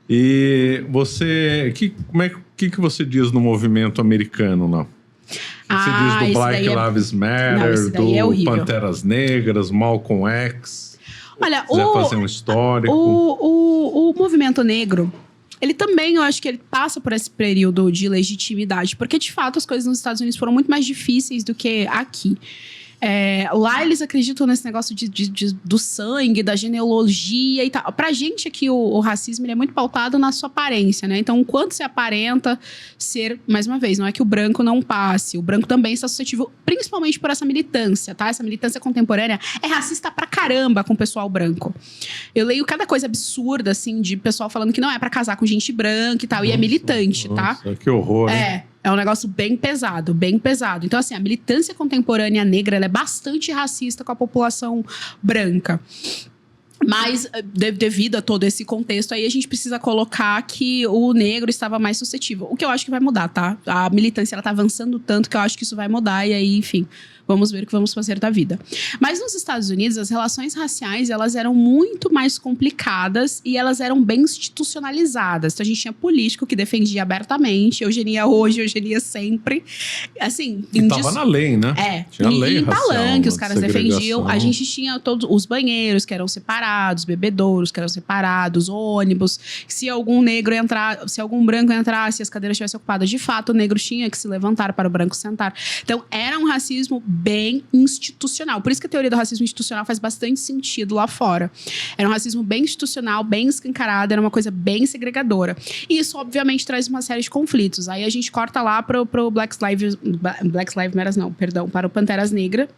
E você... que você diz no movimento americano lá? Você diz do Black Lives Matter, do Panteras Negras, Malcolm X? Olha, quiser fazer um histórico. O movimento negro, ele também, eu acho que ele passa por esse período de legitimidade. Porque, de fato, as coisas nos Estados Unidos foram muito mais difíceis do que aqui. Lá eles acreditam nesse negócio do sangue, da genealogia e tal. Pra gente aqui, o racismo ele é muito pautado na sua aparência, né? Então, o quanto você aparenta ser, mais uma vez, não é que o branco não passe. O branco também está suscetível, principalmente por essa militância, tá? Essa militância contemporânea é racista pra caramba com o pessoal branco. Eu leio cada coisa absurda, assim, de pessoal falando que não é pra casar com gente branca e tal. E é militante, tá? Que horror, né? É um negócio bem pesado, bem pesado. Então, assim, a militância contemporânea negra, ela é bastante racista com a população branca. Mas, devido a todo esse contexto, aí a gente precisa colocar que o negro estava mais suscetível. O que eu acho que vai mudar, tá? A militância, ela tá avançando tanto que eu acho que isso vai mudar. E aí, enfim, vamos ver o que vamos fazer da vida. Mas nos Estados Unidos, as relações raciais, elas eram muito mais complicadas e elas eram bem institucionalizadas. Então, a gente tinha político que defendia abertamente, eugenia hoje, eugenia sempre. Assim, e tava na lei, né? Tinha lei racial. Em palanque, os caras defendiam. A gente tinha todos os banheiros que eram separados, bebedouros que eram separados, ônibus. Se algum negro entrar, se algum branco entrasse e as cadeiras estivessem ocupadas, de fato, o negro tinha que se levantar para o branco sentar. Então, era um racismo bem institucional. Por isso que a teoria do racismo institucional faz bastante sentido lá fora. Era um racismo bem institucional, bem escancarado, era uma coisa bem segregadora. E isso, obviamente, traz uma série de conflitos. Aí a gente corta lá para o Black Lives Matter, não, perdão, para o Panteras Negras.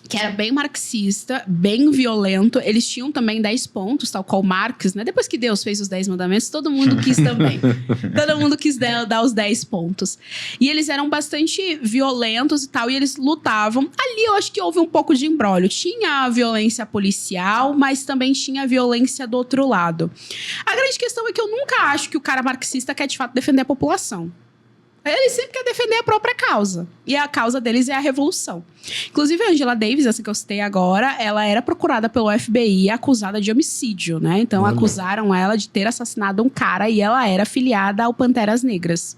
Que era bem marxista, bem violento. Eles tinham também 10 pontos, tal qual Marx, né? Depois que Deus fez os 10 mandamentos, todo mundo quis também. Todo mundo quis dar os 10 pontos. E eles eram bastante violentos e tal, e eles lutavam. Ali eu acho que houve um pouco de imbróglio. Tinha a violência policial, mas também tinha a violência do outro lado. A grande questão é que eu nunca acho que o cara marxista quer, de fato, defender a população. Ele sempre quer defender a própria causa. E a causa deles é a revolução. Inclusive, a Angela Davis, essa que eu citei agora, ela era procurada pelo FBI acusada de homicídio, né? Então, acusaram ela de ter assassinado um cara e ela era afiliada ao Panteras Negras.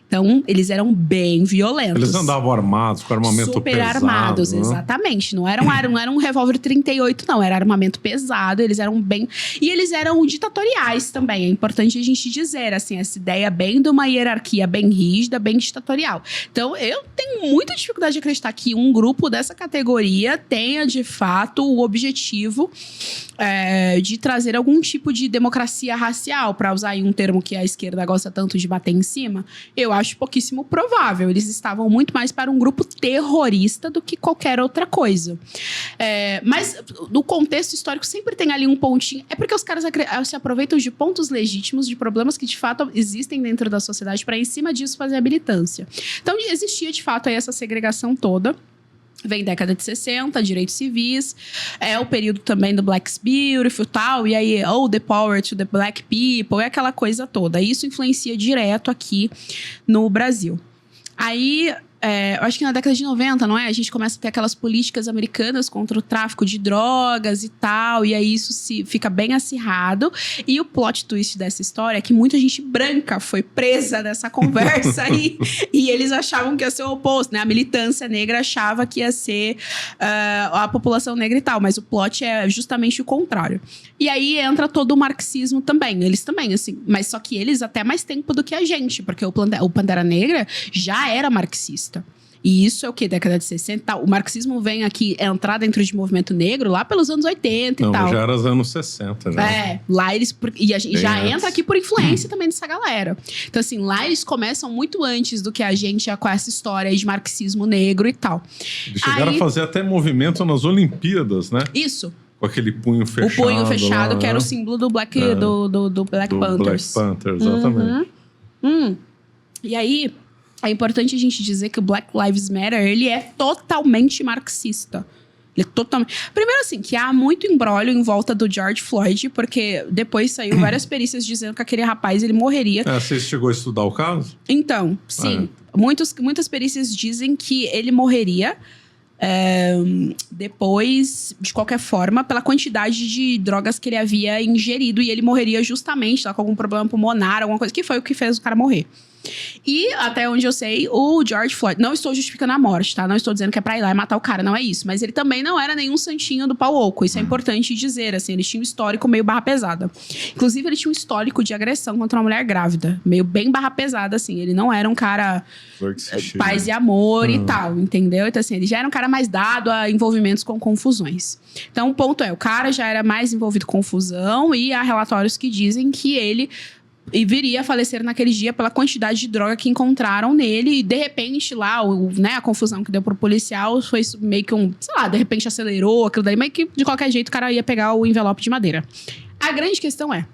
Então, eles eram bem violentos. Eles andavam armados, com armamento super pesado. Super armados, né? Exatamente. Não era um revólver 38, não. Era armamento pesado. Eles eram bem... E eles eram ditatoriais também. É importante a gente dizer, assim, essa ideia bem de uma hierarquia bem rígida, bem ditatorial. Então, eu tenho muita dificuldade de acreditar que um grupo dessa categoria tenha, de fato, o objetivo de trazer algum tipo de democracia racial, para usar aí um termo que a esquerda gosta tanto de bater em cima. Eu acho pouquíssimo provável. Eles estavam muito mais para um grupo terrorista do que qualquer outra coisa. Mas no contexto histórico sempre tem ali um pontinho. É porque os caras se aproveitam de pontos legítimos, de problemas que de fato existem dentro da sociedade, para em cima disso fazer a militância. Então existia de fato aí essa segregação toda. Vem década de 60, direitos civis. É o período também do Black's Beautiful e tal. E aí, the power to the black people. É aquela coisa toda. Isso influencia direto aqui no Brasil. Aí, eu acho que na década de 90, não é? A gente começa a ter aquelas políticas americanas contra o tráfico de drogas e tal. E aí isso fica bem acirrado. E o plot twist dessa história é que muita gente branca foi presa nessa conversa aí. E eles achavam que ia ser o oposto, né? A militância negra achava que ia ser a população negra e tal. Mas o plot é justamente o contrário. E aí entra todo o marxismo também. Eles também, assim. Mas só que eles até mais tempo do que a gente. Porque o Pantera Negra já era marxista. E isso é o quê? Década de 60 e tal. O marxismo vem aqui entrar dentro de movimento negro lá pelos anos 80 e tal. Não, já era os anos 60, né? Lá eles... E a gente já entra aqui por influência também dessa galera. Então, assim, lá eles começam muito antes do que a gente com essa história de marxismo negro e tal. Eles chegaram a fazer até movimento nas Olimpíadas, né? Isso. Com aquele punho fechado. O punho fechado, lá, que era o símbolo do Black Panthers. Black Panthers, exatamente. E aí... É importante a gente dizer que o Black Lives Matter, ele é totalmente marxista. Ele é totalmente... Primeiro, assim, que há muito imbróglio em volta do George Floyd, porque depois saiu várias perícias dizendo que aquele rapaz, ele morreria. Você chegou a estudar o caso? Então, sim. Muitas perícias dizem que ele morreria depois, de qualquer forma, pela quantidade de drogas que ele havia ingerido. E ele morreria justamente com algum problema pulmonar, alguma coisa, que foi o que fez o cara morrer. E, até onde eu sei, o George Floyd... Não estou justificando a morte, tá? Não estou dizendo que é pra ir lá e matar o cara, não é isso. Mas ele também não era nenhum santinho do pau oco. Isso é importante dizer, assim. Ele tinha um histórico meio barra pesada. Inclusive, ele tinha um histórico de agressão contra uma mulher grávida. Meio bem barra pesada, assim. Ele não era um cara paz e amor e tal, entendeu? Então, assim, ele já era um cara mais dado a envolvimentos com confusões. Então, o ponto é, o cara já era mais envolvido com confusão e há relatórios que dizem que ele... e viria a falecer naquele dia pela quantidade de droga que encontraram nele. E, de repente, lá, a confusão que deu pro policial foi meio que de repente acelerou aquilo daí. Mas que, de qualquer jeito, o cara ia pegar o envelope de madeira. A grande questão é,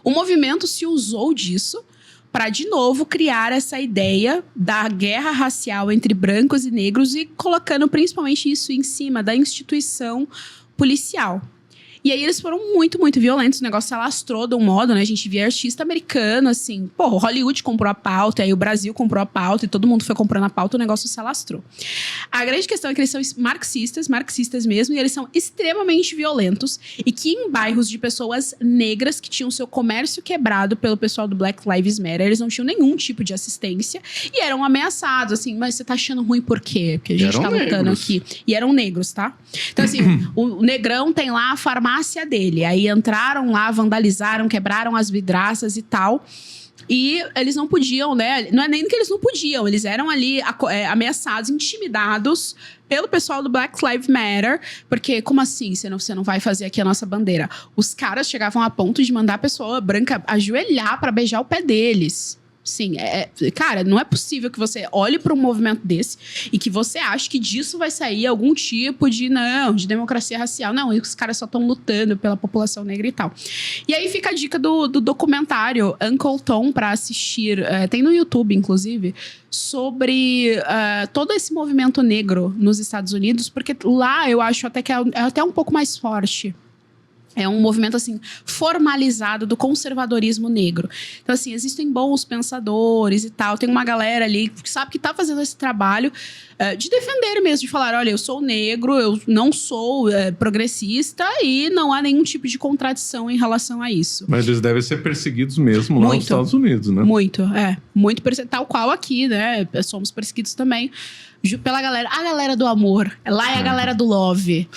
o movimento se usou disso para, de novo, criar essa ideia da guerra racial entre brancos e negros e colocando principalmente isso em cima da instituição policial. E aí eles foram muito, muito violentos. O negócio se alastrou de um modo, né? A gente via artista americano, assim... Pô, o Hollywood comprou a pauta, aí o Brasil comprou a pauta, e todo mundo foi comprando a pauta, o negócio se alastrou. A grande questão é que eles são marxistas mesmo, e eles são extremamente violentos. E que em bairros de pessoas negras que tinham seu comércio quebrado pelo pessoal do Black Lives Matter, eles não tinham nenhum tipo de assistência. E eram ameaçados, assim... Mas você tá achando ruim por quê? Porque a gente tá lutando aqui. E eram negros, tá? Então, assim, o negrão tem lá a farmácia dele. Aí entraram lá, vandalizaram, quebraram as vidraças e tal. E eles não podiam, né? Não é nem que eles não podiam. Eles eram ali ameaçados, intimidados pelo pessoal do Black Lives Matter. Porque, como assim? Você não vai fazer aqui a nossa bandeira? Os caras chegavam a ponto de mandar a pessoa branca ajoelhar para beijar o pé deles. Sim, cara, não é possível que você olhe para um movimento desse e que você ache que disso vai sair algum tipo de democracia racial. Não, os caras só estão lutando pela população negra e tal. E aí fica a dica do documentário Uncle Tom para assistir, tem no YouTube, inclusive, sobre todo esse movimento negro nos Estados Unidos, porque lá eu acho até que é até um pouco mais forte. É um movimento, assim, formalizado do conservadorismo negro. Então, assim, existem bons pensadores e tal. Tem uma galera ali que sabe que tá fazendo esse trabalho de defender mesmo, de falar, olha, eu sou negro, eu não sou progressista e não há nenhum tipo de contradição em relação a isso. Mas eles devem ser perseguidos mesmo lá nos Estados Unidos, né? Muito, muito perseguidos. Tal qual aqui, né? Somos perseguidos também pela a galera do amor. Lá é a galera do love.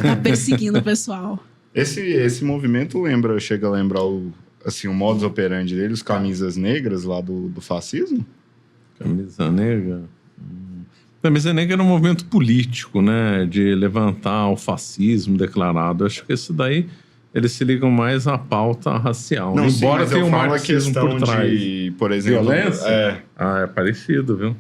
Tá perseguindo o pessoal. Esse movimento chega a lembrar o modus operandi dele, os camisas negras lá do fascismo? Camisa negra? Camisa negra era um movimento político, né? De levantar o fascismo declarado. Acho que isso daí, eles se ligam mais à pauta racial. Não, embora tenha um marxismo por trás. Por exemplo... Violência? É parecido, viu?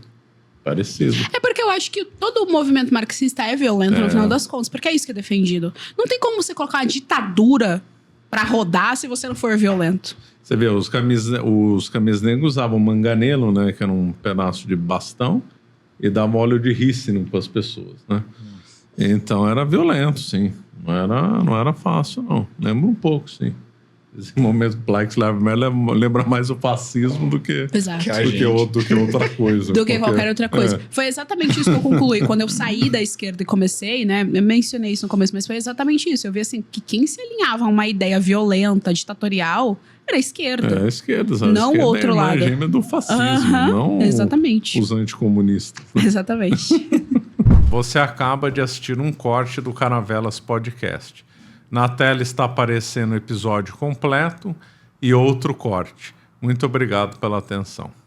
Parecido. É porque eu acho que todo o movimento marxista é violento no final das contas, porque é isso que é defendido. Não tem como você colocar uma ditadura pra rodar se você não for violento. Você vê, os camisas negros usavam manganelo, né? Que era um pedaço de bastão, e dava óleo de rícino para as pessoas, né? Então era violento, sim. Não era fácil, não. Lembra um pouco, sim. Esse momento Black Lives Matter lembra mais o fascismo do que outra coisa. Qualquer outra coisa. Foi exatamente isso que eu concluí. Quando eu saí da esquerda e comecei, né? Eu mencionei isso no começo, mas foi exatamente isso. Eu vi assim, que quem se alinhava a uma ideia violenta, ditatorial, era a esquerda. É a esquerda, sabe? Não o outro lado. É a gêmea do fascismo, não exatamente. Os anticomunistas. Exatamente. Você acaba de assistir um corte do Caravelas Podcast. Na tela está aparecendo o episódio completo e outro corte. Muito obrigado pela atenção.